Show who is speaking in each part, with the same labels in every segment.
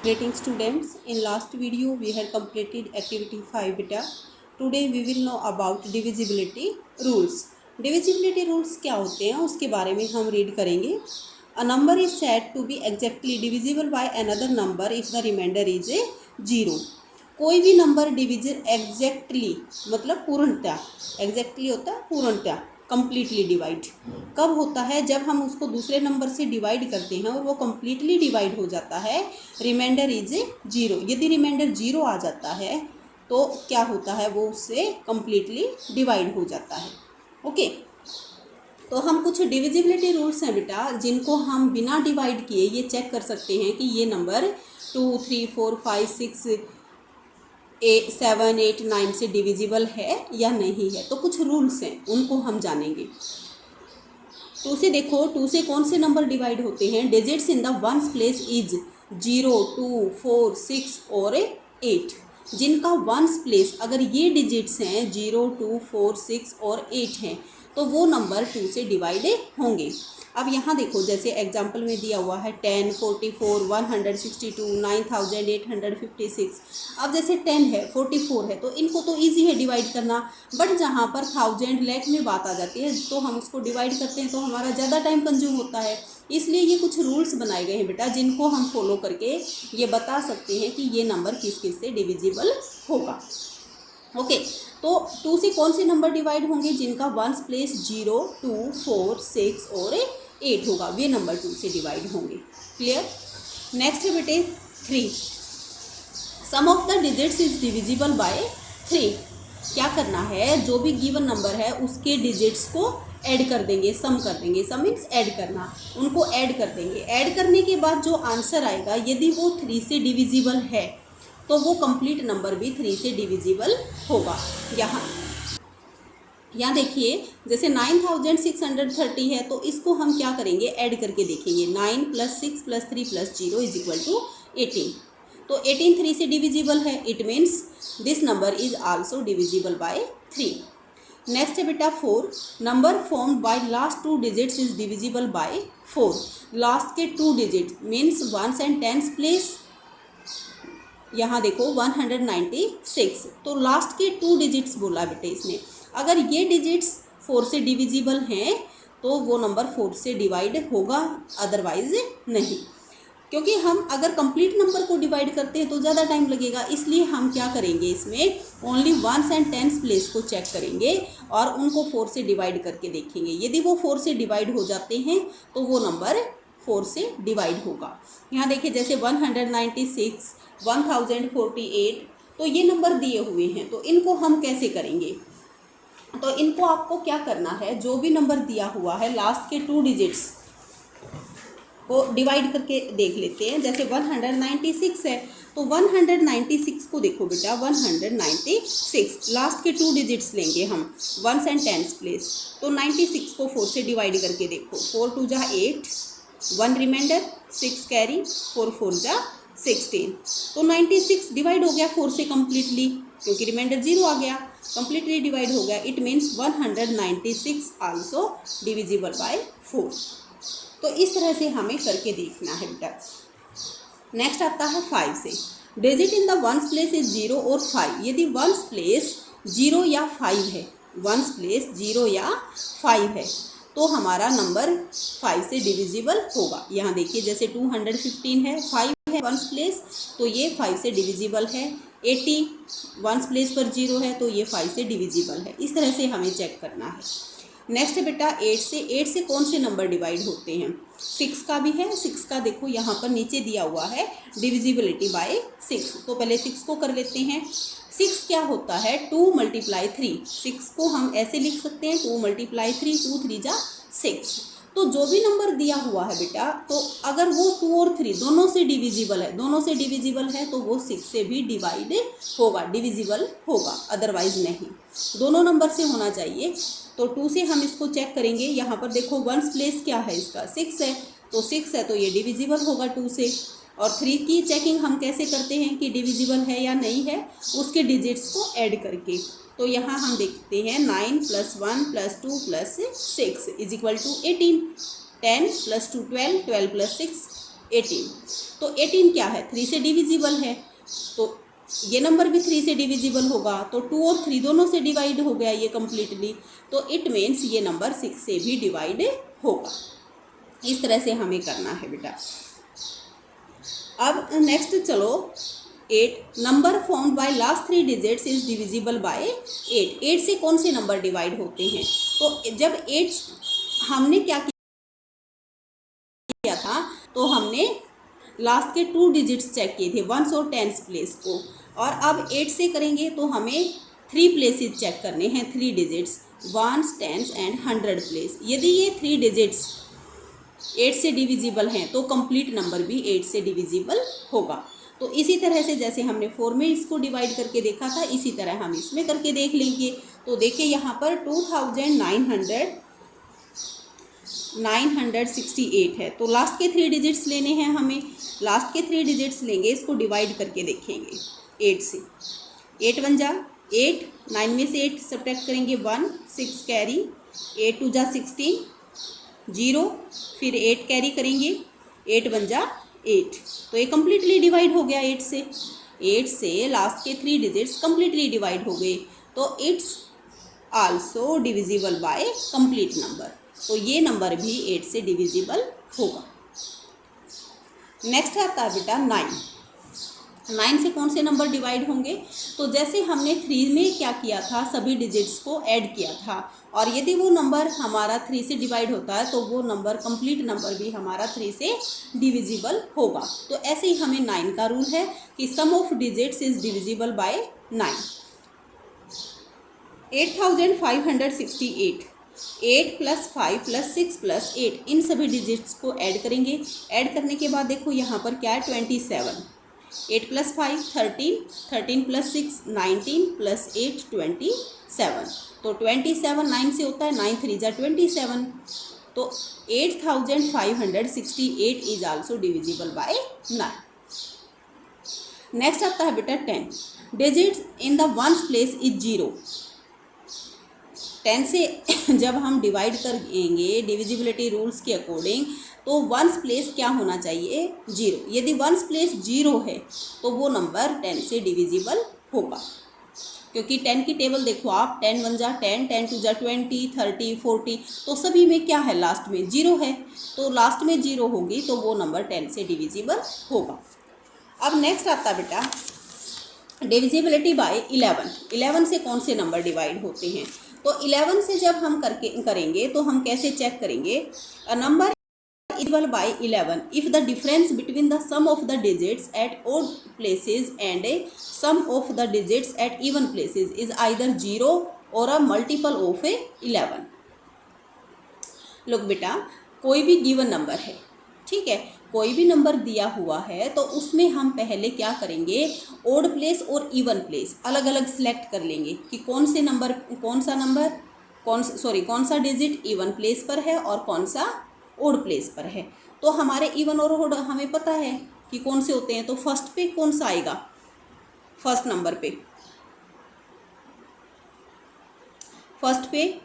Speaker 1: Greeting students, in last video we had completed activity 5 beta. Today we will know about divisibility rules. Divisibility rules क्या होते हैं उसके बारे में हम रीड करेंगे. A number is said to be exactly divisible by another number if the remainder is a 0. कोई भी नंबर डिविजन एग्जैक्टली मतलब पूर्णतः, एग्जैक्टली होता है पूर्णतः, कंप्लीटली डिवाइड कब होता है, जब हम उसको दूसरे नंबर से डिवाइड करते हैं और वो कंप्लीटली डिवाइड हो जाता है. Reminder is a 0. यदि रिमाइंडर 0 आ जाता है तो क्या होता है, वो उससे कंप्लीटली डिवाइड हो जाता है. ओके, तो हम कुछ डिविजिबिलिटी रूल्स हैं बेटा जिनको हम बिना डिवाइड किए ये चेक कर सकते हैं कि ये नंबर 2, 3, 4, 5, 6, 7, 8, 9 से डिविजिबल है या नहीं है. तो कुछ रूल्स हैं उनको हम जानेंगे. 2 से देखो, 2 से कौन से नंबर डिवाइड होते हैं. Digits in the ones place is 0, 2, 4, 6 और 8. जिनका वंस प्लेस अगर ये डिजिट्स हैं 0, 2, 4, 6 और 8 हैं तो वो नंबर 2 से डिवाइड होंगे. अब यहाँ देखो, जैसे एग्जाम्पल में दिया हुआ है 10, 44, 162, 9856. अब जैसे 10 है, 44 है, तो इनको तो इजी है डिवाइड करना. बट जहाँ पर 1000, लाख में बात आ जाती है तो हम उसको डिवाइड करते हैं तो हमारा ज़्यादा टाइम कंज्यूम होता है. इसलिए ये कुछ रूल्स बनाए गए हैं बेटा जिनको हम फॉलो करके ये बता सकते हैं कि ये नंबर किस किस से डिविजिबल होगा. ओके, तो 2 से कौन से नंबर डिवाइड होंगे, जिनका वंस प्लेस 0, 2, 4, 6 और 8 होगा, वे नंबर 2 से डिवाइड होंगे. क्लियर. नेक्स्ट है बेटे 3. Sum of the digits is divisible by 3. क्या करना है, जो भी गिवन नंबर है उसके डिजिट्स को ऐड कर देंगे, सम कर देंगे. सम मीन्स ऐड करना, उनको ऐड कर देंगे. ऐड करने के बाद जो आंसर आएगा यदि वो 3 से डिविजिबल है तो वो कंप्लीट नंबर भी 3 से डिविजिबल होगा. यहाँ देखिए, जैसे 9630 है तो इसको हम क्या करेंगे, ऐड करके देखेंगे. 9 + 6 + 3 + 0 = 18. तो 18 3 से डिविजिबल है. It means this number is also divisible by 3. Next है बेटा 4. Number formed by last 2 digits is divisible by 4. Last के 2 digit means ones and tens place. यहाँ देखो 196, तो लास्ट के 2 डिजिट्स बोला बेटे इसने. अगर ये डिजिट्स 4 से डिविजिबल हैं तो वो नंबर 4 से डिवाइड होगा, अदरवाइज नहीं. क्योंकि हम अगर कंप्लीट नंबर को डिवाइड करते हैं तो ज़्यादा टाइम लगेगा. इसलिए हम क्या करेंगे, इसमें only ones and tens place को चेक करेंगे और उनको 4 से डिवाइड करके देखेंगे. यदि वो 4 से डिवाइड हो जाते हैं तो वो नंबर 4 से डिवाइड होगा. यहाँ देखिए, जैसे 196, 1048, तो ये नंबर दिए हुए हैं. तो इनको हम कैसे करेंगे, तो इनको आपको क्या करना है, जो भी नंबर दिया हुआ है लास्ट के 2 डिजिट्स को डिवाइड करके देख लेते हैं. जैसे 196 है तो 196 को देखो बेटा, 196 लास्ट के 2 डिजिट्स लेंगे हम वंस एंड टेंस प्लेस. तो 96 को 4 से डिवाइड करके देखो. 4 2 जा 8, 1 रिमाइंडर, 6 कैरी, 4 4 जा 16. तो 96 डिवाइड हो गया 4 से कम्प्लीटली, क्योंकि रिमाइंडर 0 आ गया, कम्प्लीटली डिवाइड हो गया. It means 196 also divisible by 4. तो इस तरह से हमें करके देखना है बेटा. नेक्स्ट आता है 5 से. Digit in the ones place is 0 और 5. यदि वंस प्लेस 0 या 5 है, वंस प्लेस 0 या 5 है तो हमारा नंबर 5 से डिविजिबल होगा. यहाँ देखिए, जैसे 215 है, 5 है वंस प्लेस तो ये 5 से डिविजिबल है. 80 वंस प्लेस पर 0 है तो ये 5 से डिविजिबल है. इस तरह से हमें चेक करना है. नेक्स्ट है बेटा 8 से. 8 से कौन से नंबर डिवाइड होते हैं, 6 का भी है. 6 का देखो यहाँ पर नीचे दिया हुआ है डिविजिबिलिटी बाय 6. तो पहले 6 को कर लेते हैं. 6 क्या होता है, 2 × 3. 6 को हम ऐसे लिख सकते हैं 2 × 3, 2 3 जा 6. तो जो भी नंबर दिया हुआ है बेटा, तो अगर वो 2 और 3 दोनों से डिविजिबल है, तो वो 6 से भी डिवाइड होगा, डिविजिबल होगा, अदरवाइज नहीं. दोनों नंबर से होना चाहिए. तो 2 से हम इसको चेक करेंगे. यहाँ पर देखो वंस प्लेस क्या है इसका, 6 है, तो 6 है तो ये डिविजिबल होगा 2 से. और 3 की चेकिंग हम कैसे करते हैं कि डिविजिबल है या नहीं है, उसके डिजिट्स को ऐड करके. तो यहाँ हम देखते हैं 9 + 1 + 2 + 6 = 18. 10 + 2 12, 12 + 6 18। तो 18 क्या है, 3 से डिविजिबल है, तो ये नंबर भी 3 से डिविजिबल होगा, तो 2 और 3 दोनों से डिवाइड हो गया ये कम्प्लीटली, तो इट मीन्स ये नंबर 6 से भी डिवाइड होगा। इस तरह से हमें करना है बेटा। अब नेक्स्ट चलो 8, number formed by last 3 digits is divisible bye 8। 8 से कौन से नंबर डिवाइड होते हैं, तो जब 8 हमने क्या किया था, तो हमने लास्ट के 2 डिजिट्स चेक किए थे, वंस और टेंस प्लेस को, और अब 8 से करेंगे तो हमें 3 प्लेसेस चेक करने हैं, 3 digits, ones, tens and 100 place. यदि ये 3 डिजिट्स 8 से डिविजिबल हैं तो कंप्लीट नंबर भी 8 से डिविजिबल होगा। तो इसी तरह से जैसे हमने 4 में इसको डिवाइड करके देखा था, इसी तरह हम इसमें करके देख लेंगे। तो देखिए यहाँ पर 2968 है, तो लास्ट के 3 डिजिट्स लेने हैं हमें, लास्ट के 3 डिजिट्स लेंगे, इसको डिवाइड करके देखेंगे 8 से। 8 1 जा 8, 9 में से 8 सब्ट्रैक्ट करेंगे 1, 6 कैरी, 8 2 जा 16, 0, फिर 8 कैरी करेंगे, 8 1 जा 8, तो ये कम्प्लीटली डिवाइड हो गया 8 से। 8 से लास्ट के 3 डिजिट्स कम्प्लीटली डिवाइड हो गए, तो it's also divisible bye complete number, तो ये नंबर भी 8 से डिविजिबल होगा। नेक्स्ट आता है बेटा 9। 9 से कौन से नंबर डिवाइड होंगे, तो जैसे हमने 3 में क्या किया था, सभी डिजिट्स को ऐड किया था, और यदि वो नंबर हमारा 3 से डिवाइड होता है तो वो नंबर कंप्लीट नंबर भी हमारा 3 से डिविजिबल होगा। तो ऐसे ही हमें 9 का रूल है कि sum of digits is divisible by 9। 8568, 8 + 5 + 6 + 8, इन सभी डिजिट्स को ऐड करेंगे। ऐड करने के बाद देखो यहाँ पर क्या है, 27, 8 + 5 13, 13 + 6 19 + 8 27, तो 27 9 से होता है, 9 3 जा 27, तो 8568 is also divisible by 9। Next आता है बेटा 10, digits in the ones place is 0। 10 से जब हम डिवाइड करेंगे डिविजिबिलिटी रूल्स के अकॉर्डिंग, तो वंस प्लेस क्या होना चाहिए, 0। यदि वंस प्लेस 0 है तो वो नंबर 10 से डिविजिबल होगा, क्योंकि 10 की टेबल देखो आप, 10 1 जा 10, 10 2 जा 20, 30, 40, तो सभी में क्या है, लास्ट में 0 है, तो लास्ट में 0 होगी तो वो नंबर 10 से डिविजिबल होगा। अब नेक्स्ट आता बेटा डिविजिबिलिटी बाय 11। 11 से कौन से नंबर डिवाइड होते हैं, तो 11 से जब हम करेंगे तो हम कैसे चेक करेंगे, a number divisible by 11 if the difference between the sum of the digits at odd places and a sum of the digits at even places is either 0 or a multiple of 11। लोग बेटा कोई भी given number है, ठीक है, कोई भी number दिया हुआ है तो उसमें हम पहले क्या करेंगे, ओड प्लेस और इवन प्लेस अलग अलग सिलेक्ट कर लेंगे कि कौन सा डिजिट इवन प्लेस पर है और कौन सा ओड प्लेस पर है। तो हमारे इवन और ओड हमें पता है कि कौन से होते हैं, तो फर्स्ट पे कौन सा आएगा, फर्स्ट नंबर पे, फर्स्ट पे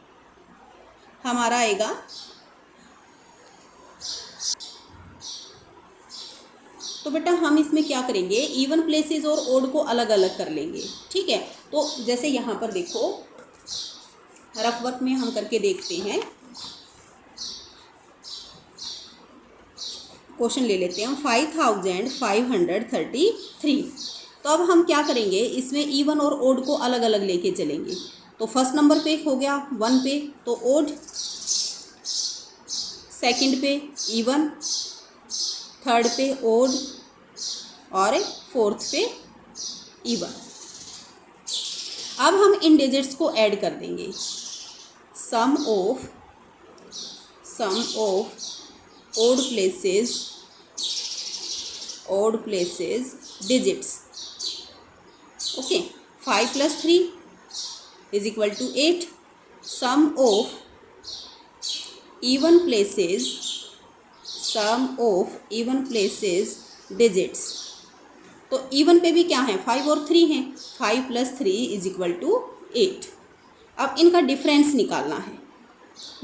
Speaker 1: हमारा आएगा तो बेटा हम इसमें क्या करेंगे, इवन प्लेसेस और ओड को अलग अलग कर लेंगे, ठीक है। तो जैसे यहाँ पर देखो रफ वर्क में हम करके देखते हैं, क्वेश्चन ले लेते हैं 5533। तो अब हम क्या करेंगे, इसमें इवन और ओड को अलग अलग लेके चलेंगे। तो फर्स्ट नंबर पे हो गया 1 पे तो ओड, सेकंड पे इवन, थर्ड पे ओड और फोर्थ पे इवन। अब हम इन डिजिट्स को ऐड कर देंगे, सम of odd places digits, okay, 5 + 3 is equal to 8, sum of even places digits, तो इवन पे भी क्या है, 5 और 3 हैं, 5 + 3 is equal to 8। अब इनका डिफरेंस निकालना है,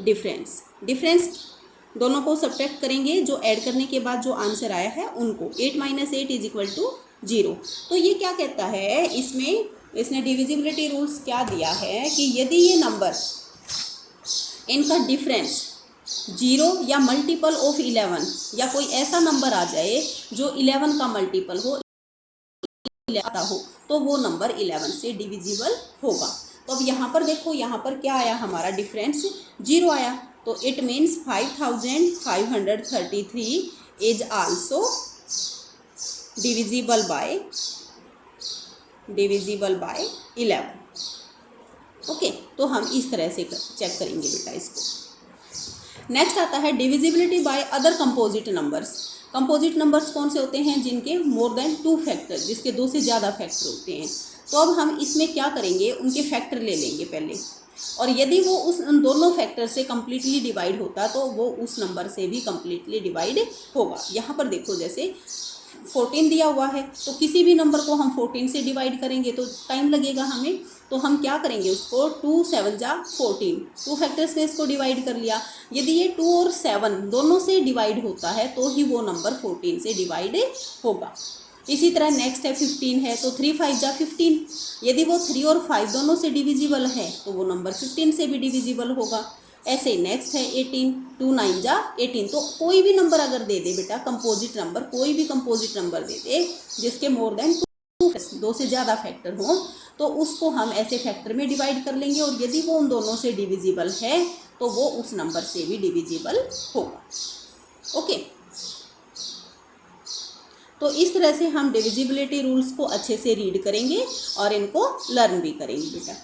Speaker 1: डिफरेंस दोनों को सब्ट्रैक्ट करेंगे, जो ऐड करने के बाद जो आंसर आया है उनको। 8 - 8 = 0। तो ये क्या कहता है, इसमें इसने डिविजिबिलिटी रूल्स क्या दिया है कि यदि ये नंबर इनका डिफरेंस 0 या मल्टीपल ऑफ 11 या कोई ऐसा नंबर आ जाए जो 11 का मल्टीपल हो, तो वो नंबर 11 से डिविजिबल होगा। तो अब यहाँ पर देखो, यहाँ पर क्या आया, हमारा डिफरेंस 0 आया, तो it means 5533 is also divisible bye 11। Okay, तो हम इस तरह से चेक करेंगे बेटा इसको। नेक्स्ट आता है divisibility by other composite numbers. Composite numbers कौन से होते हैं, जिनके मोर देन 2 फैक्टर, जिसके 2 से ज़्यादा फैक्टर होते हैं। तो अब हम इसमें क्या करेंगे, उनके फैक्टर ले लेंगे पहले, और यदि वो उन दोनों फैक्टर से कम्प्लीटली डिवाइड होता तो वो उस नंबर से भी कम्प्लीटली डिवाइड होगा। यहाँ पर देखो, जैसे 14 दिया हुआ है, तो किसी भी नंबर को हम 14 से डिवाइड करेंगे तो टाइम लगेगा हमें। तो हम क्या करेंगे, उसको 2 × 7 = 14, 2 फैक्टर्स में इसको डिवाइड कर लिया। यदि ये 2 और 7 दोनों से डिवाइड होता है तो ही वो नंबर 14 से डिवाइड होगा। इसी तरह नेक्स्ट है 15 है, तो 3 × 5 = 15। यदि वो 3 और 5 दोनों से डिविजिबल है तो वो नंबर 15 से भी डिविजिबल होगा। ऐसे ही नेक्स्ट है 18, 2 × 9 = 18। तो कोई भी नंबर अगर दे दे बेटा, कंपोजिट नंबर, कोई भी कंपोजिट नंबर दे दे जिसके मोर देन 2 से ज़्यादा फैक्टर हों, तो उसको हम ऐसे फैक्टर में डिवाइड कर लेंगे, और यदि वो उन दोनों से डिविजिबल है तो वो उस नंबर से भी डिविजिबल होगा। ओके, तो इस तरह से हम डिविजिबिलिटी रूल्स को अच्छे से रीड करेंगे और इनको लर्न भी करेंगे बेटा।